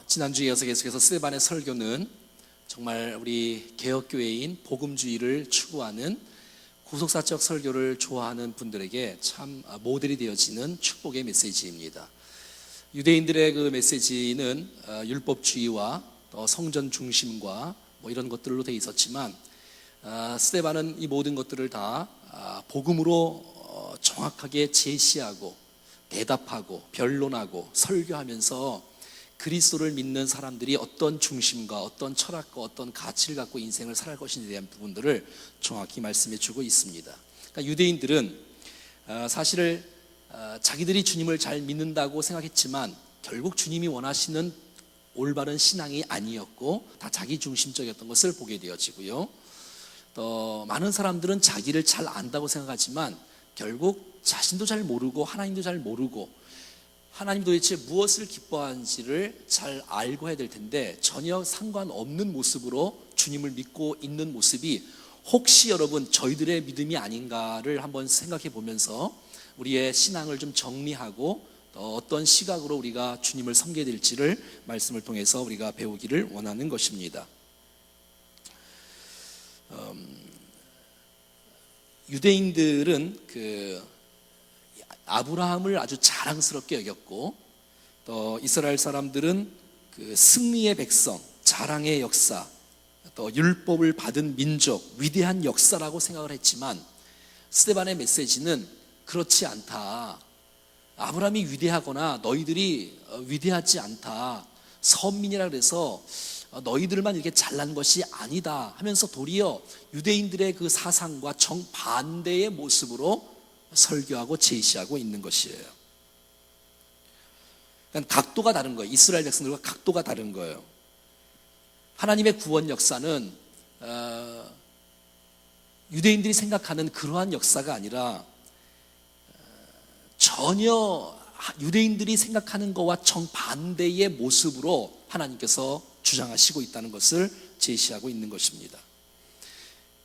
지난주에 이어서 계속해서 스데반의 설교는 정말 우리 개혁교회인 복음주의를 추구하는 구속사적 설교를 좋아하는 분들에게 참 모델이 되어지는 축복의 메시지입니다. 유대인들의 그 메시지는 율법주의와 성전 중심과 이런 것들로 되어 있었지만 스데반은 이 모든 것들을 다 복음으로 정확하게 제시하고 대답하고 변론하고 설교하면서 그리스도를 믿는 사람들이 어떤 중심과 어떤 철학과 어떤 가치를 갖고 인생을 살아갈 것인지에 대한 부분들을 정확히 말씀해 주고 있습니다. 그러니까 유대인들은 사실을 자기들이 주님을 잘 믿는다고 생각했지만 결국 주님이 원하시는 올바른 신앙이 아니었고 다 자기 중심적이었던 것을 보게 되어지고요. 또 많은 사람들은 자기를 잘 안다고 생각하지만 결국 자신도 잘 모르고 하나님도 잘 모르고 하나님 도대체 무엇을 기뻐하는지를 잘 알고 해야 될 텐데 전혀 상관없는 모습으로 주님을 믿고 있는 모습이 혹시 여러분 저희들의 믿음이 아닌가를 한번 생각해 보면서 우리의 신앙을 좀 정리하고 어떤 시각으로 우리가 주님을 섬겨야 될지를 말씀을 통해서 우리가 배우기를 원하는 것입니다. 유대인들은 아브라함을 아주 자랑스럽게 여겼고 또 이스라엘 사람들은 그 승리의 백성, 자랑의 역사, 또 율법을 받은 민족, 위대한 역사라고 생각을 했지만 스데반의 메시지는 그렇지 않다. 아브라함이 위대하거나 너희들이 위대하지 않다. 선민이라 그래서 너희들만 이렇게 잘난 것이 아니다 하면서 도리어 유대인들의 그 사상과 정반대의 모습으로 설교하고 제시하고 있는 것이에요. 그러니까 각도가 다른 거예요. 이스라엘 백성들과 각도가 다른 거예요. 하나님의 구원 역사는 유대인들이 생각하는 그러한 역사가 아니라 전혀 유대인들이 생각하는 것과 정반대의 모습으로 하나님께서 주장하시고 있다는 것을 제시하고 있는 것입니다.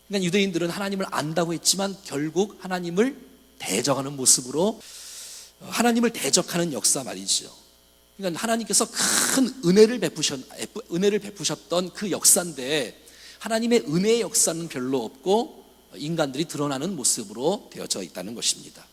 그러니까 유대인들은 하나님을 안다고 했지만 결국 하나님을 대적하는 모습으로 하나님을 대적하는 역사 말이죠. 그러니까 하나님께서 큰 은혜를 베푸셨던 그 역사인데 하나님의 은혜의 역사는 별로 없고 인간들이 드러나는 모습으로 되어져 있다는 것입니다.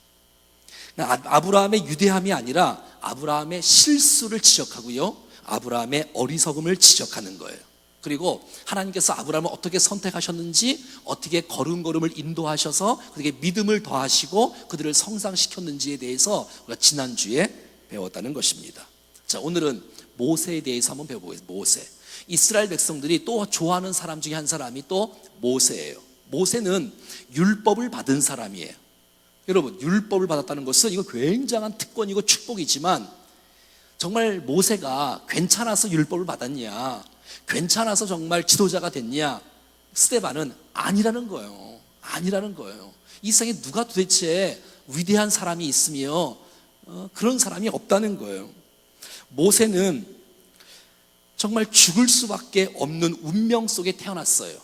그러니까 아브라함의 유대함이 아니라 아브라함의 실수를 지적하고요, 아브라함의 어리석음을 지적하는 거예요. 그리고 하나님께서 아브라함을 어떻게 선택하셨는지, 어떻게 걸음걸음을 인도하셔서 그들에게 믿음을 더하시고 그들을 성장시켰는지에 대해서 우리가 지난주에 배웠다는 것입니다. 자, 오늘은 모세에 대해서 한번 배워보겠습니다. 모세. 이스라엘 백성들이 또 좋아하는 사람 중에 한 사람이 또 모세예요. 모세는 율법을 받은 사람이에요. 여러분, 율법을 받았다는 것은 이거 굉장한 특권이고 축복이지만 정말 모세가 괜찮아서 율법을 받았냐, 괜찮아서 정말 지도자가 됐냐? 스데반은 아니라는 거예요. 아니라는 거예요. 이 세상에 누가 도대체 위대한 사람이 있으며 그런 사람이 없다는 거예요. 모세는 정말 죽을 수밖에 없는 운명 속에 태어났어요.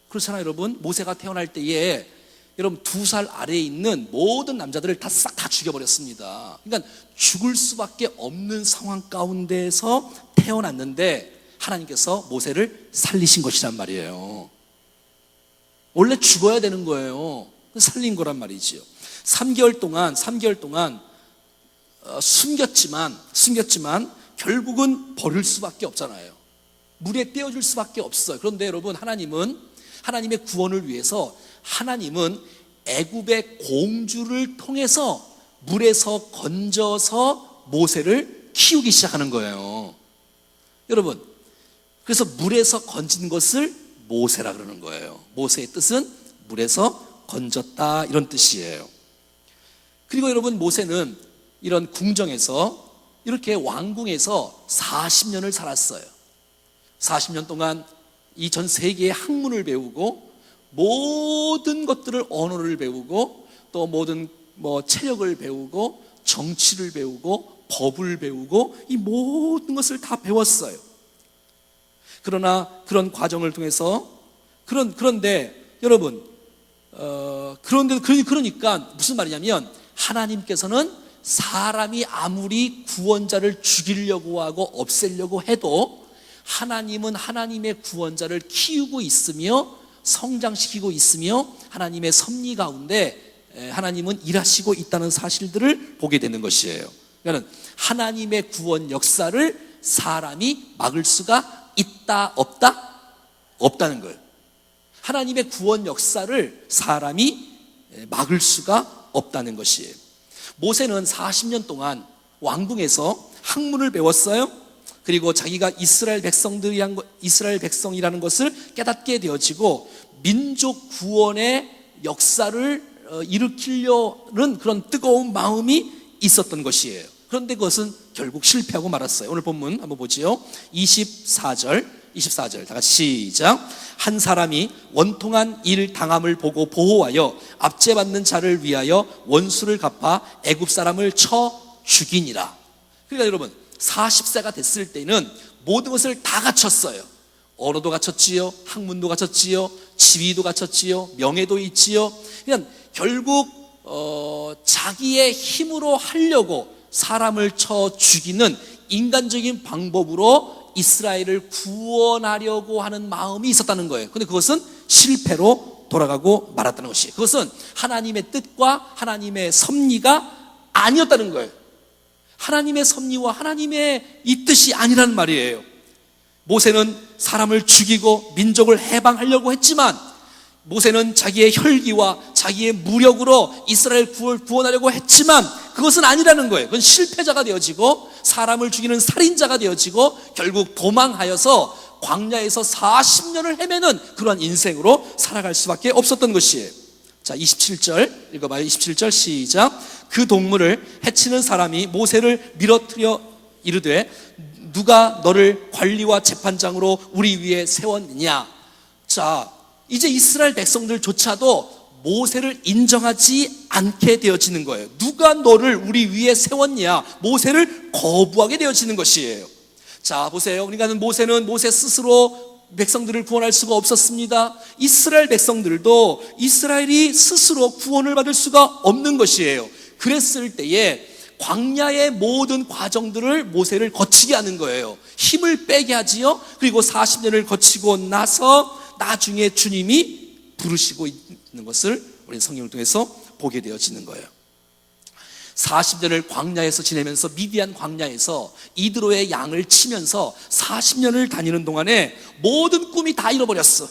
그렇잖아요, 여러분. 모세가 태어날 때에 여러분 2살 아래에 있는 모든 남자들을 다 싹 다 죽여버렸습니다. 그러니까 죽을 수밖에 없는 상황 가운데서 태어났는데 하나님께서 모세를 살리신 것이란 말이에요. 원래 죽어야 되는 거예요. 살린 거란 말이지요. 3개월 동안 숨겼지만 결국은 버릴 수밖에 없잖아요. 물에 떼어줄 수밖에 없어요. 그런데 여러분, 하나님의 구원을 위해서 하나님은 애굽의 공주를 통해서 물에서 건져서 모세를 키우기 시작하는 거예요. 여러분, 그래서 물에서 건진 것을 모세라 그러는 거예요. 모세의 뜻은 물에서 건졌다, 이런 뜻이에요. 그리고 여러분, 모세는 이런 궁정에서 이렇게 왕궁에서 40년을 살았어요. 40년 동안 이 전 세계의 학문을 배우고 모든 것들을, 언어를 배우고 또 모든 체력을 배우고 정치를 배우고 법을 배우고 이 모든 것을 다 배웠어요. 그러나 그런 과정을 통해서 그런데 여러분, 그러니까 무슨 말이냐면 하나님께서는 사람이 아무리 구원자를 죽이려고 하고 없애려고 해도 하나님은 하나님의 구원자를 키우고 있으며 성장시키고 있으며 하나님의 섭리 가운데 하나님은 일하시고 있다는 사실들을 보게 되는 것이에요. 그러니까 하나님의 구원 역사를 사람이 막을 수가 있다 없다? 없다는 거예요. 하나님의 구원 역사를 사람이 막을 수가 없다는 것이에요. 모세는 40년 동안 왕궁에서 학문을 배웠어요. 그리고 자기가 이스라엘 백성이라는 것을 깨닫게 되어지고 민족 구원의 역사를 일으키려는 그런 뜨거운 마음이 있었던 것이에요. 그런데 그것은 결국 실패하고 말았어요. 오늘 본문 한번 보지요. 24절 다 같이 시작. 한 사람이 원통한 일 당함을 보고 보호하여 압제받는 자를 위하여 원수를 갚아 애굽 사람을 쳐 죽이니라. 그러니까 여러분 40세가 됐을 때는 모든 것을 다 갖췄어요. 언어도 갖췄지요, 학문도 갖췄지요, 지위도 갖췄지요, 명예도 있지요. 그냥 결국 자기의 힘으로 하려고 사람을 쳐 죽이는 인간적인 방법으로 이스라엘을 구원하려고 하는 마음이 있었다는 거예요. 그런데 그것은 실패로 돌아가고 말았다는 것이에요. 그것은 하나님의 뜻과 하나님의 섭리가 아니었다는 거예요. 하나님의 섭리와 하나님의 이 뜻이 아니란 말이에요. 모세는 사람을 죽이고 민족을 해방하려고 했지만 모세는 자기의 혈기와 자기의 무력으로 이스라엘 구원하려고 했지만 그것은 아니라는 거예요. 그건 실패자가 되어지고 사람을 죽이는 살인자가 되어지고 결국 도망하여서 광야에서 40년을 헤매는 그러한 인생으로 살아갈 수밖에 없었던 것이에요. 자, 27절 읽어봐요. 27절 시작. 그 동물을 해치는 사람이 모세를 밀어뜨려 이르되 누가 너를 관리와 재판장으로 우리 위에 세웠느냐. 자, 이제 이스라엘 백성들조차도 모세를 인정하지 않게 되어지는 거예요. 누가 너를 우리 위에 세웠냐. 모세를 거부하게 되어지는 것이에요. 자, 보세요. 그러니까 모세는 모세 스스로 백성들을 구원할 수가 없었습니다. 이스라엘 백성들도 이스라엘이 스스로 구원을 받을 수가 없는 것이에요. 그랬을 때에 광야의 모든 과정들을 모세를 거치게 하는 거예요. 힘을 빼게 하지요. 그리고 40년을 거치고 나서 나중에 주님이 부르시고 있는 것을 우리 성경을 통해서 보게 되어지는 거예요. 40년을 광야에서 지내면서 미디안 광야에서 이드로의 양을 치면서 40년을 다니는 동안에 모든 꿈이 다 잃어버렸어.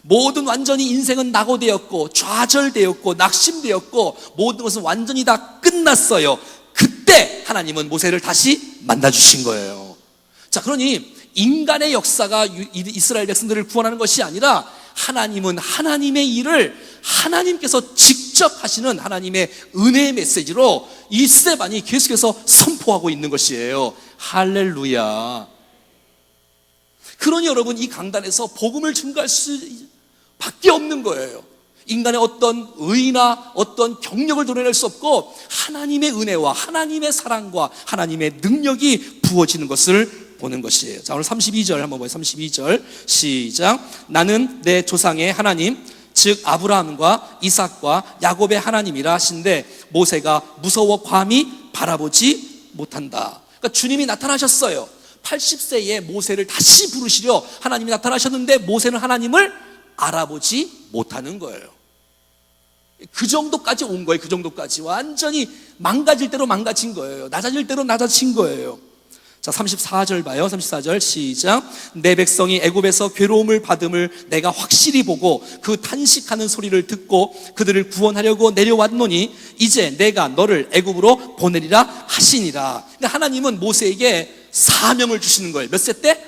모든 완전히 인생은 낙오되었고 좌절되었고 낙심되었고 모든 것은 완전히 다 끝났어요. 그때 하나님은 모세를 다시 만나주신 거예요. 자, 그러니 인간의 역사가 이스라엘 백성들을 구원하는 것이 아니라 하나님은 하나님의 일을 하나님께서 직접 하시는 하나님의 은혜의 메시지로 이스라엘이 계속해서 선포하고 있는 것이에요. 할렐루야. 그러니 여러분 이 강단에서 복음을 증거할 수밖에 없는 거예요. 인간의 어떤 의나 어떤 경력을 도려낼 수 없고 하나님의 은혜와 하나님의 사랑과 하나님의 능력이 부어지는 것을 보는 것이에요. 자, 오늘 32절 한번 봐요. 32절 시작. 나는 내 조상의 하나님 즉 아브라함과 이삭과 야곱의 하나님이라 하신데 모세가 무서워 감히 바라보지 못한다. 그러니까 주님이 나타나셨어요. 80세에 모세를 다시 부르시려 하나님이 나타나셨는데 모세는 하나님을 알아보지 못하는 거예요. 그 정도까지 온 거예요. 그 정도까지 완전히 망가질 대로 망가진 거예요. 낮아질 대로 낮아진 거예요. 자, 34절 봐요. 34절 시작. 내 백성이 애굽에서 괴로움을 받음을 내가 확실히 보고 그 탄식하는 소리를 듣고 그들을 구원하려고 내려왔노니 이제 내가 너를 애굽으로 보내리라 하시니라. 그러니까 하나님은 모세에게 사명을 주시는 거예요. 몇 세 때?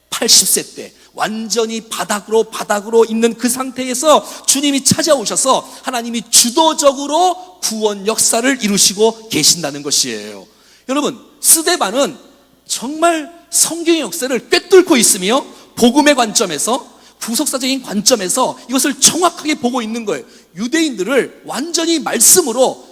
80세 때. 완전히 바닥으로 있는 그 상태에서 주님이 찾아오셔서 하나님이 주도적으로 구원 역사를 이루시고 계신다는 것이에요. 여러분, 스데반은 정말 성경의 역사를 꿰뚫고 있으며 복음의 관점에서 구속사적인 관점에서 이것을 정확하게 보고 있는 거예요. 유대인들을 완전히 말씀으로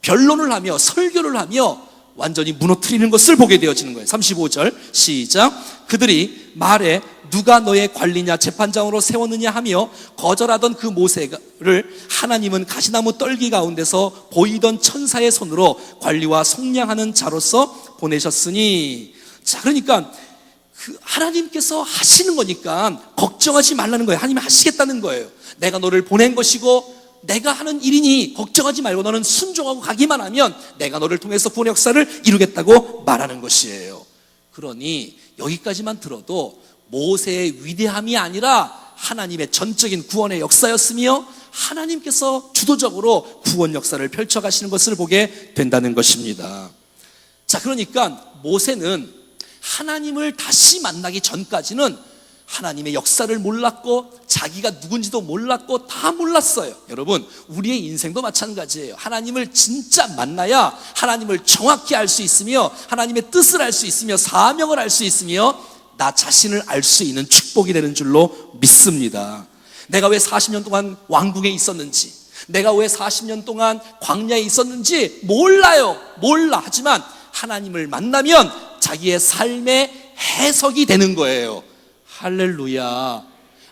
변론을 하며 설교를 하며 완전히 무너뜨리는 것을 보게 되어지는 거예요. 35절 시작. 그들이 말해 누가 너의 관리냐 재판장으로 세웠느냐 하며 거절하던 그 모세를 하나님은 가시나무 떨기 가운데서 보이던 천사의 손으로 관리와 속량하는 자로서 보내셨으니. 자, 그러니까 그 하나님께서 하시는 거니까 걱정하지 말라는 거예요. 하나님이 하시겠다는 거예요. 내가 너를 보낸 것이고 내가 하는 일이니 걱정하지 말고 너는 순종하고 가기만 하면 내가 너를 통해서 구원의 역사를 이루겠다고 말하는 것이에요. 그러니 여기까지만 들어도 모세의 위대함이 아니라 하나님의 전적인 구원의 역사였으며 하나님께서 주도적으로 구원 역사를 펼쳐가시는 것을 보게 된다는 것입니다. 자, 그러니까 모세는 하나님을 다시 만나기 전까지는 하나님의 역사를 몰랐고 자기가 누군지도 몰랐고 다 몰랐어요. 여러분, 우리의 인생도 마찬가지예요. 하나님을 진짜 만나야 하나님을 정확히 알 수 있으며 하나님의 뜻을 알 수 있으며 사명을 알 수 있으며 나 자신을 알 수 있는 축복이 되는 줄로 믿습니다. 내가 왜 40년 동안 왕궁에 있었는지, 내가 왜 40년 동안 광야에 있었는지 몰라요. 몰라. 하지만 하나님을 만나면 자기의 삶의 해석이 되는 거예요. 할렐루야.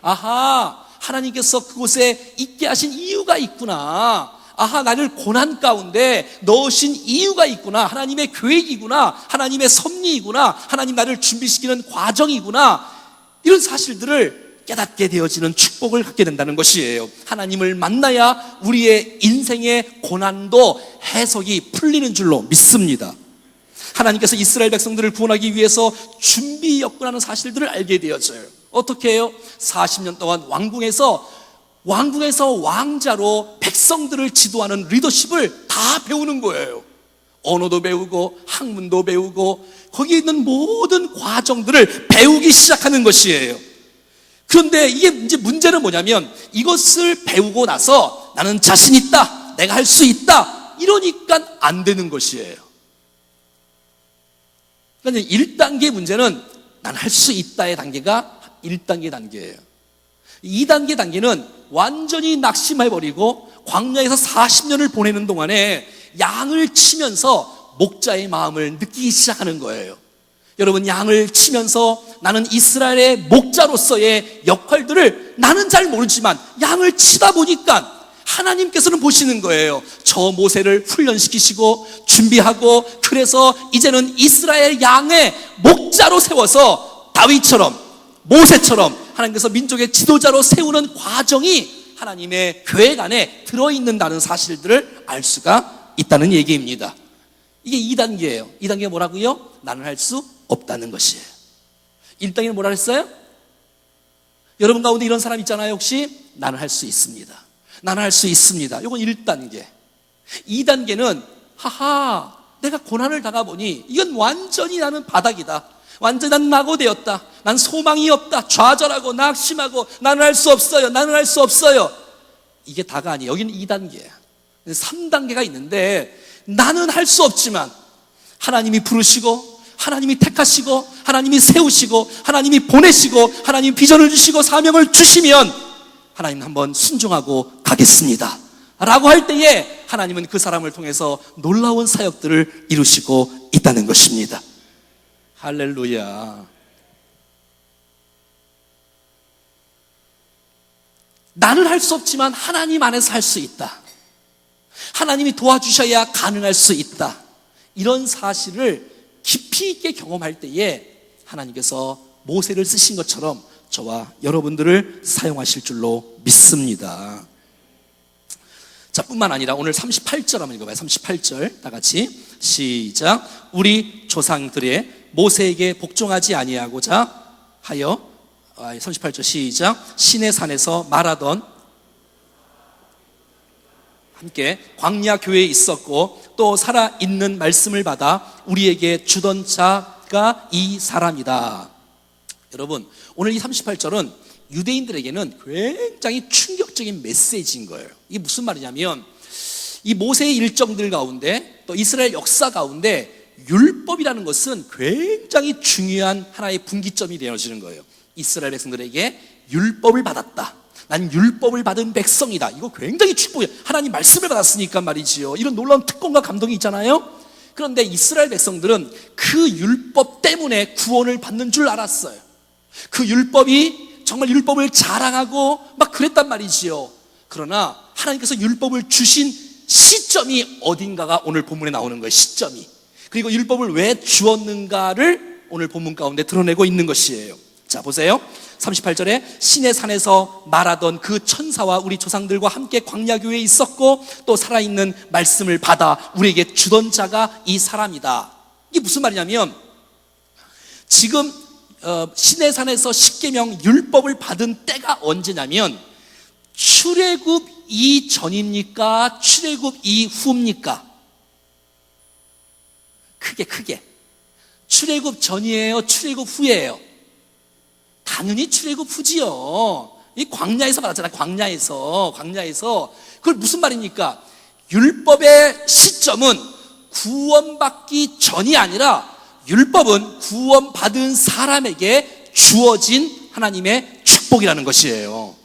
아하, 하나님께서 그곳에 있게 하신 이유가 있구나. 아하, 나를 고난 가운데 넣으신 이유가 있구나. 하나님의 계획이구나. 하나님의 섭리이구나. 하나님 나를 준비시키는 과정이구나. 이런 사실들을 깨닫게 되어지는 축복을 갖게 된다는 것이에요. 하나님을 만나야 우리의 인생의 고난도 해석이 풀리는 줄로 믿습니다. 하나님께서 이스라엘 백성들을 구원하기 위해서 준비였구나는 사실들을 알게 되어져요. 어떻게 해요? 40년 동안 왕궁에서 왕자로 백성들을 지도하는 리더십을 다 배우는 거예요. 언어도 배우고 학문도 배우고 거기에 있는 모든 과정들을 배우기 시작하는 것이에요. 그런데 이게 이제 문제는 뭐냐면 이것을 배우고 나서 나는 자신 있다, 내가 할 수 있다 이러니까 안 되는 것이에요. 그러니까 1단계 문제는 난 할 수 있다의 단계가 1단계 단계예요. 2단계 단계는 완전히 낙심해버리고 광야에서 40년을 보내는 동안에 양을 치면서 목자의 마음을 느끼기 시작하는 거예요. 여러분, 양을 치면서 나는 이스라엘의 목자로서의 역할들을 나는 잘 모르지만 양을 치다 보니까 하나님께서는 보시는 거예요. 저 모세를 훈련시키시고 준비하고 그래서 이제는 이스라엘 양의 목자로 세워서 다윗처럼 모세처럼 하나님께서 민족의 지도자로 세우는 과정이 하나님의 계획 안에 들어있는다는 사실들을 알 수가 있다는 얘기입니다. 이게 2단계예요. 2단계 뭐라고요? 나는 할 수 없다는 것이에요. 1단계는 뭐라 그랬어요? 여러분 가운데 이런 사람 있잖아요. 혹시 나는 할 수 있습니다. 나는 할 수 있습니다. 이건 1단계. 2단계는 하하, 내가 고난을 당해보니 이건 완전히 나는 바닥이다. 완전히 난 낙오되었다. 난 소망이 없다. 좌절하고 낙심하고 나는 할 수 없어요. 나는 할 수 없어요. 이게 다가 아니에요. 여기는 2단계야. 3단계가 있는데 나는 할 수 없지만 하나님이 부르시고 하나님이 택하시고 하나님이 세우시고 하나님이 보내시고 하나님이 비전을 주시고 사명을 주시면 하나님 한번 순종하고 가겠습니다 라고 할 때에 하나님은 그 사람을 통해서 놀라운 사역들을 이루시고 있다는 것입니다. 할렐루야. 나는 할 수 없지만 하나님 안에서 할 수 있다. 하나님이 도와주셔야 가능할 수 있다. 이런 사실을 깊이 있게 경험할 때에 하나님께서 모세를 쓰신 것처럼 저와 여러분들을 사용하실 줄로 믿습니다. 자, 뿐만 아니라 오늘 38절 한번 읽어봐요. 38절 다 같이 시작. 우리 조상들의 모세에게 복종하지 아니하고자 하여 38절 시작. 시내 산에서 말하던 함께 광야 교회에 있었고 또 살아있는 말씀을 받아 우리에게 주던 자가 이 사람이다. 여러분, 오늘 이 38절은 유대인들에게는 굉장히 충격적인 메시지인 거예요. 이게 무슨 말이냐면 이 모세의 일정들 가운데 또 이스라엘 역사 가운데 율법이라는 것은 굉장히 중요한 하나의 분기점이 되어지는 거예요. 이스라엘 백성들에게 율법을 받았다. 난 율법을 받은 백성이다. 이거 굉장히 축복이에요. 하나님 말씀을 받았으니까 말이지요. 이런 놀라운 특권과 감동이 있잖아요. 그런데 이스라엘 백성들은 그 율법 때문에 구원을 받는 줄 알았어요. 그 율법이 정말 율법을 자랑하고 막 그랬단 말이지요. 그러나 하나님께서 율법을 주신 시점이 어딘가가 오늘 본문에 나오는 거예요. 시점이. 그리고 율법을 왜 주었는가를 오늘 본문 가운데 드러내고 있는 것이에요. 자, 보세요. 38절에 신의 산에서 말하던 그 천사와 우리 조상들과 함께 광야교회에 있었고 또 살아있는 말씀을 받아 우리에게 주던 자가 이 사람이다. 이게 무슨 말이냐면 지금 신의 산에서 십계명 율법을 받은 때가 언제냐면 출애굽 이전입니까? 출애굽 이후입니까? 크게 출애굽 전이에요? 출애굽 후예요? 당연히 출애굽 후지요. 이 광야에서 받았잖아요. 광야에서 그걸 무슨 말입니까? 율법의 시점은 구원받기 전이 아니라 율법은 구원받은 사람에게 주어진 하나님의 축복이라는 것이에요.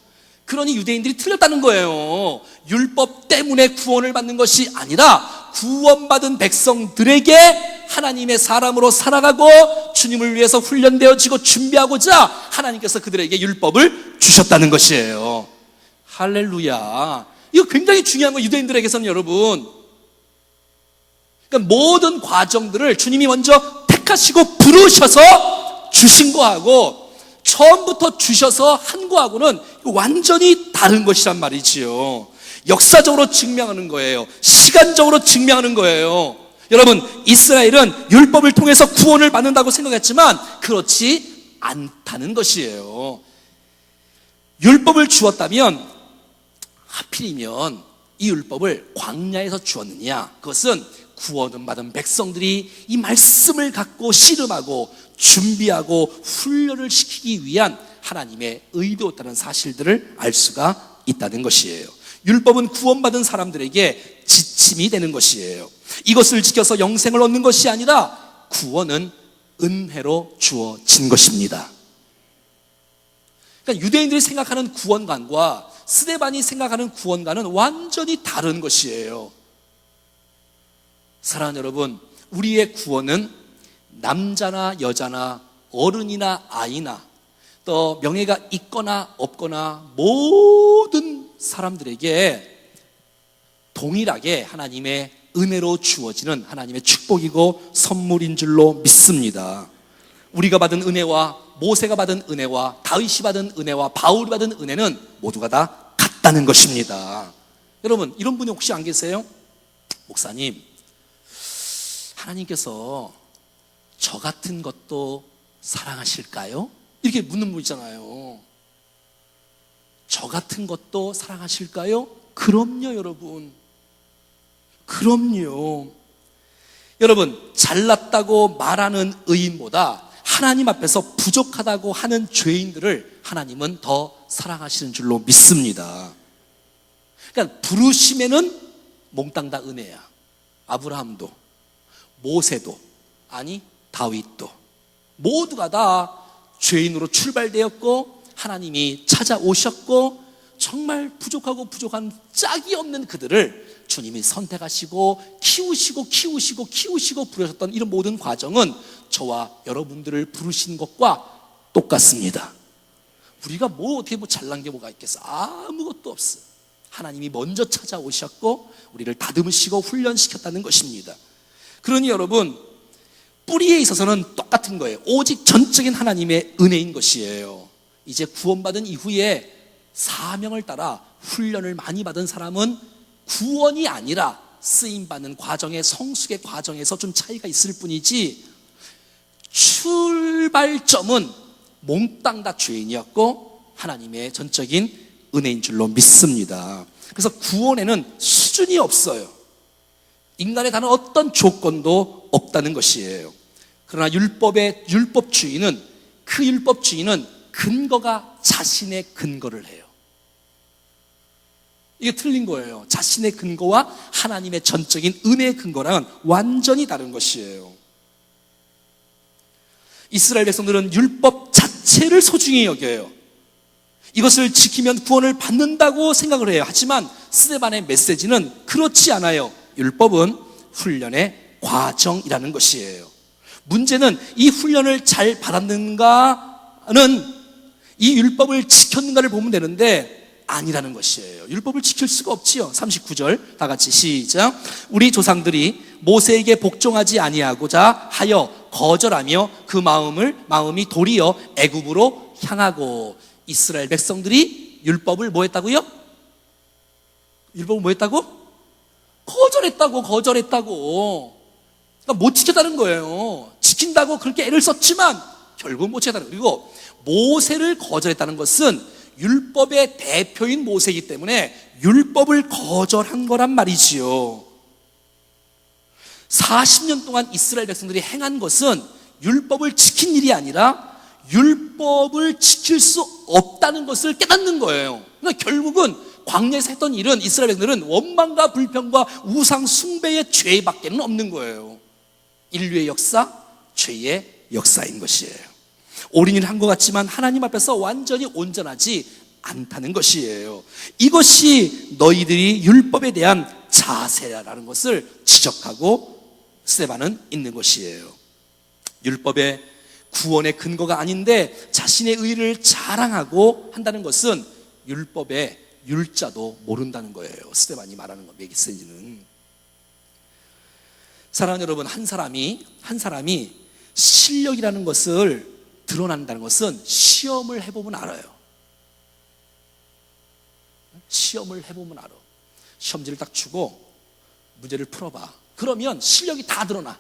그러니 유대인들이 틀렸다는 거예요. 율법 때문에 구원을 받는 것이 아니라 구원받은 백성들에게 하나님의 사람으로 살아가고 주님을 위해서 훈련되어지고 준비하고자 하나님께서 그들에게 율법을 주셨다는 것이에요. 할렐루야. 이거 굉장히 중요한 거예요. 유대인들에게서는 여러분. 그러니까 모든 과정들을 주님이 먼저 택하시고 부르셔서 주신 거하고 처음부터 주셔서 한 거하고는 완전히 다른 것이란 말이지요. 역사적으로 증명하는 거예요. 시간적으로 증명하는 거예요. 여러분, 이스라엘은 율법을 통해서 구원을 받는다고 생각했지만 그렇지 않다는 것이에요. 율법을 주었다면 하필이면 이 율법을 광야에서 주었느냐? 그것은 구원을 받은 백성들이 이 말씀을 갖고 씨름하고 준비하고 훈련을 시키기 위한 하나님의 의도였다는 사실들을 알 수가 있다는 것이에요. 율법은 구원받은 사람들에게 지침이 되는 것이에요. 이것을 지켜서 영생을 얻는 것이 아니라 구원은 은혜로 주어진 것입니다. 그러니까 유대인들이 생각하는 구원관과 스데반이 생각하는 구원관은 완전히 다른 것이에요. 사랑하는 여러분, 우리의 구원은 남자나 여자나 어른이나 아이나 또 명예가 있거나 없거나 모든 사람들에게 동일하게 하나님의 은혜로 주어지는 하나님의 축복이고 선물인 줄로 믿습니다. 우리가 받은 은혜와 모세가 받은 은혜와 다윗이 받은 은혜와 바울이 받은 은혜는 모두가 다 같다는 것입니다. 여러분, 이런 분이 혹시 안 계세요? 목사님, 하나님께서 저 같은 것도 사랑하실까요? 이렇게 묻는 분 있잖아요. 저 같은 것도 사랑하실까요? 그럼요, 여러분. 그럼요. 여러분, 잘났다고 말하는 의인보다 하나님 앞에서 부족하다고 하는 죄인들을 하나님은 더 사랑하시는 줄로 믿습니다. 그러니까 부르심에는 몽땅 다 은혜야. 아브라함도, 모세도, 아니 다윗도 모두가 다 죄인으로 출발되었고 하나님이 찾아오셨고 정말 부족하고 부족한 짝이 없는 그들을 주님이 선택하시고 키우시고 부르셨던 이런 모든 과정은 저와 여러분들을 부르신 것과 똑같습니다. 우리가 어떻게 잘난 게 뭐가 있겠어? 아무것도 없어. 하나님이 먼저 찾아오셨고 우리를 다듬으시고 훈련시켰다는 것입니다. 그러니 여러분, 뿌리에 있어서는 똑같은 거예요. 오직 전적인 하나님의 은혜인 것이에요. 이제 구원받은 이후에 사명을 따라 훈련을 많이 받은 사람은 구원이 아니라 쓰임받는 과정의 성숙의 과정에서 좀 차이가 있을 뿐이지 출발점은 몽땅 다 죄인이었고 하나님의 전적인 은혜인 줄로 믿습니다. 그래서 구원에는 수준이 없어요. 인간의 다른 어떤 조건도 없다는 것이에요. 그러나 율법주의는 그 율법주의는 근거가 자신의 근거를 해요. 이게 틀린 거예요. 자신의 근거와 하나님의 전적인 은혜의 근거랑은 완전히 다른 것이에요. 이스라엘 백성들은 율법 자체를 소중히 여겨요. 이것을 지키면 구원을 받는다고 생각을 해요. 하지만 스데반의 메시지는 그렇지 않아요. 율법은 훈련의 과정이라는 것이에요. 문제는 이 훈련을 잘 받았는가 이 율법을 지켰는가를 보면 되는데 아니라는 것이에요. 율법을 지킬 수가 없지요. 39절 다 같이 시작. 우리 조상들이 모세에게 복종하지 아니하고자 하여 거절하며 그 마음이 도리어 애굽으로 향하고. 이스라엘 백성들이 율법을 뭐 했다고요? 율법을 뭐 했다고? 거절했다고. 그러니까 못 지켰다는 거예요. 지킨다고 그렇게 애를 썼지만 결국 못 지켰다는 거예요. 그리고 모세를 거절했다는 것은 율법의 대표인 모세이기 때문에 율법을 거절한 거란 말이지요. 40년 동안 이스라엘 백성들이 행한 것은 율법을 지킨 일이 아니라 율법을 지킬 수 없다는 것을 깨닫는 거예요. 그러니까 결국은 광야에서 했던 일은 이스라엘 백성들은 원망과 불평과 우상 숭배의 죄밖에는 없는 거예요. 인류의 역사, 죄의 역사인 것이에요. 옳은 일을 한 것 같지만 하나님 앞에서 완전히 온전하지 않다는 것이에요. 이것이 너희들이 율법에 대한 자세라는 것을 지적하고 스데반은 있는 것이에요. 율법의 구원의 근거가 아닌데 자신의 의를 자랑하고 한다는 것은 율법의 율자도 모른다는 거예요. 스데반이 말하는 메시지는. 사랑하는 여러분, 한 사람이 실력이라는 것을 드러난다는 것은 시험을 해보면 알아요. 시험을 해보면 알아. 시험지를 딱 주고 문제를 풀어봐. 그러면 실력이 다 드러나.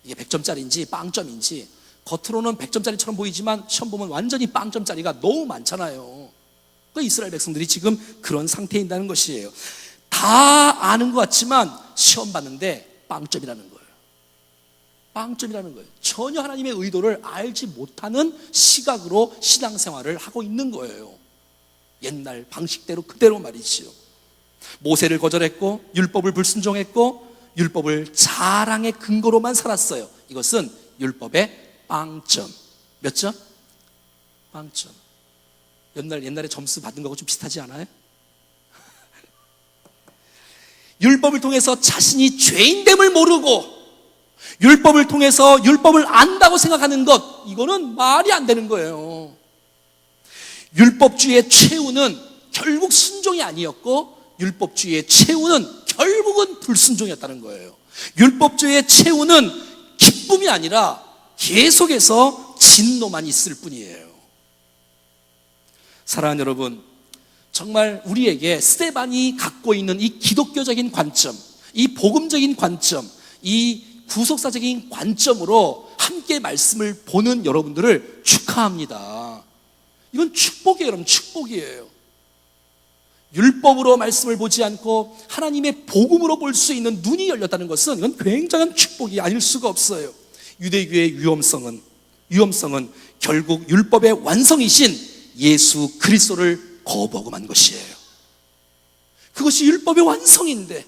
이게 100점짜리인지 빵점인지. 겉으로는 100점짜리처럼 보이지만 시험 보면 완전히 빵점짜리가 너무 많잖아요. 그 이스라엘 백성들이 지금 그런 상태에 있다는 것이에요. 다 아는 것 같지만 시험 봤는데 빵점이라는 거예요. 빵점이라는 거예요. 전혀 하나님의 의도를 알지 못하는 시각으로 신앙생활을 하고 있는 거예요. 옛날 방식대로 그대로 말이지요. 모세를 거절했고 율법을 불순종했고 율법을 자랑의 근거로만 살았어요. 이것은 율법의 빵점. 몇 점? 빵점. 옛날에 점수 받은 거하고 좀 비슷하지 않아요? 율법을 통해서 자신이 죄인됨을 모르고 율법을 통해서 율법을 안다고 생각하는 것, 이거는 말이 안 되는 거예요. 율법주의의 최후는 결국 순종이 아니었고 율법주의의 최후는 결국은 불순종이었다는 거예요. 율법주의의 최후는 기쁨이 아니라 계속해서 진노만 있을 뿐이에요. 사랑하는 여러분, 정말 우리에게 스데반이 갖고 있는 이 기독교적인 관점, 이 복음적인 관점, 이 구속사적인 관점으로 함께 말씀을 보는 여러분들을 축하합니다. 이건 축복이에요, 여러분. 축복이에요. 율법으로 말씀을 보지 않고 하나님의 복음으로 볼 수 있는 눈이 열렸다는 것은 이건 굉장한 축복이 아닐 수가 없어요. 유대교의 위험성은 결국 율법의 완성이신 예수 그리스도를 거부하고만 것이에요. 그것이 율법의 완성인데,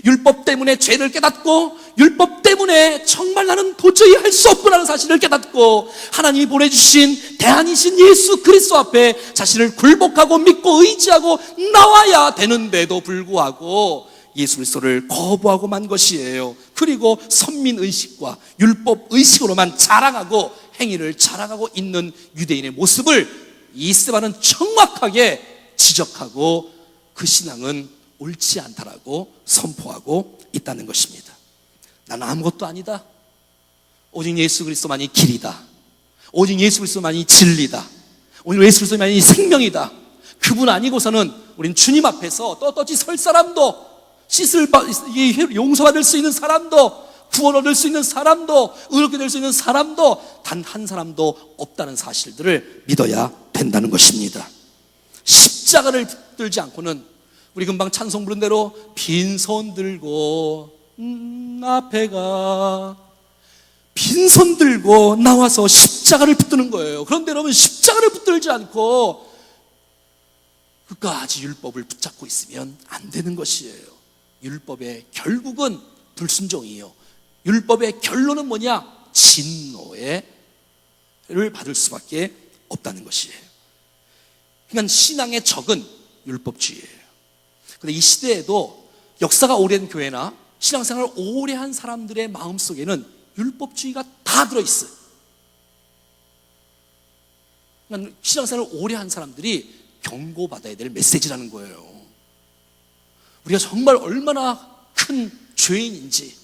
율법 때문에 죄를 깨닫고 율법 때문에 정말 나는 도저히 할 수 없구나라는 사실을 깨닫고 하나님이 보내주신 대안이신 예수 그리스도 앞에 자신을 굴복하고 믿고 의지하고 나와야 되는데도 불구하고 예수 그리스도를 거부하고만 것이에요. 그리고 선민의식과 율법의식으로만 자랑하고 행위를 자랑하고 있는 유대인의 모습을 이 스데반은 정확하게 지적하고 그 신앙은 옳지 않다라고 선포하고 있다는 것입니다. 나는 아무것도 아니다. 오직 예수 그리스도만이 길이다. 오직 예수 그리스도만이 진리다. 오직 예수 그리스도만이 생명이다. 그분 아니고서는 우린 주님 앞에서 떳떳이 설 사람도, 용서받을 수 있는 사람도, 구원 얻을 수 있는 사람도, 의롭게 될 수 있는 사람도 단 한 사람도 없다는 사실들을 믿어야 된다는 것입니다. 십자가를 붙들지 않고는 우리 금방 찬송 부른 대로 빈손 들고 앞에가 빈손 들고 나와서 십자가를 붙드는 거예요. 그런데 여러분, 십자가를 붙들지 않고 끝까지 율법을 붙잡고 있으면 안 되는 것이에요. 율법의 결국은 불순종이에요. 율법의 결론은 뭐냐? 진노를 받을 수밖에 없다는 것이에요. 그러니까 신앙의 적은 율법주의예요. 그런데 이 시대에도 역사가 오랜 교회나 신앙생활을 오래 한 사람들의 마음속에는 율법주의가 다 들어있어요. 그러니까 신앙생활을 오래 한 사람들이 경고받아야 될 메시지라는 거예요. 우리가 정말 얼마나 큰 죄인인지,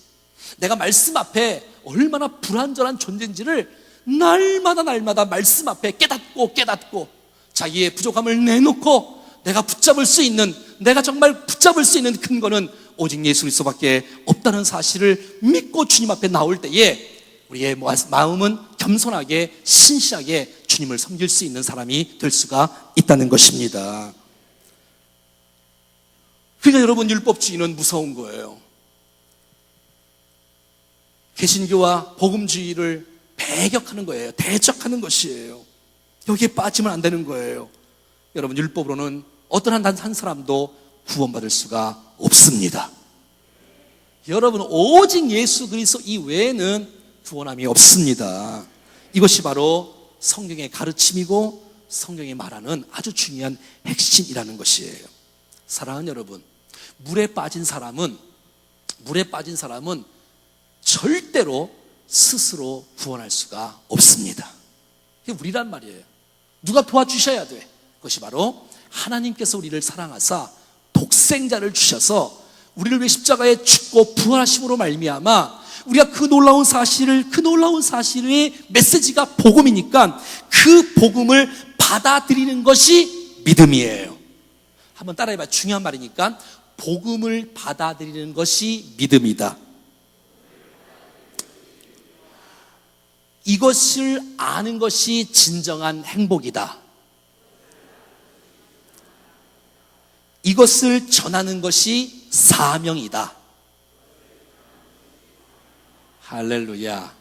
내가 말씀 앞에 얼마나 불완전한 존재인지를 날마다 말씀 앞에 깨닫고 자기의 부족함을 내놓고 내가 정말 붙잡을 수 있는 근거는 오직 예수 그리스도밖에 없다는 사실을 믿고 주님 앞에 나올 때에 우리의 마음은 겸손하게 신실하게 주님을 섬길 수 있는 사람이 될 수가 있다는 것입니다. 그러니까 여러분, 율법주의는 무서운 거예요. 개신교와 복음주의를 배격하는 거예요. 대적하는 것이에요. 여기에 빠지면 안 되는 거예요. 여러분, 율법으로는 어떤 한 사람도 구원받을 수가 없습니다. 여러분, 오직 예수 그리스도 이외에는 구원함이 없습니다. 이것이 바로 성경의 가르침이고 성경이 말하는 아주 중요한 핵심이라는 것이에요. 사랑하는 여러분, 물에 빠진 사람은 절대로 스스로 구원할 수가 없습니다. 이게 우리란 말이에요. 누가 도와주셔야 돼. 그것이 바로 하나님께서 우리를 사랑하사 독생자를 주셔서 우리를 위해 십자가에 죽고 부활하심으로 말미암아 우리가 그 놀라운 사실의 메시지가 복음이니까 그 복음을 받아들이는 것이 믿음이에요. 한번 따라해봐요. 중요한 말이니까. 복음을 받아들이는 것이 믿음이다. 이것을 아는 것이 진정한 행복이다. 이것을 전하는 것이 사명이다. 할렐루야.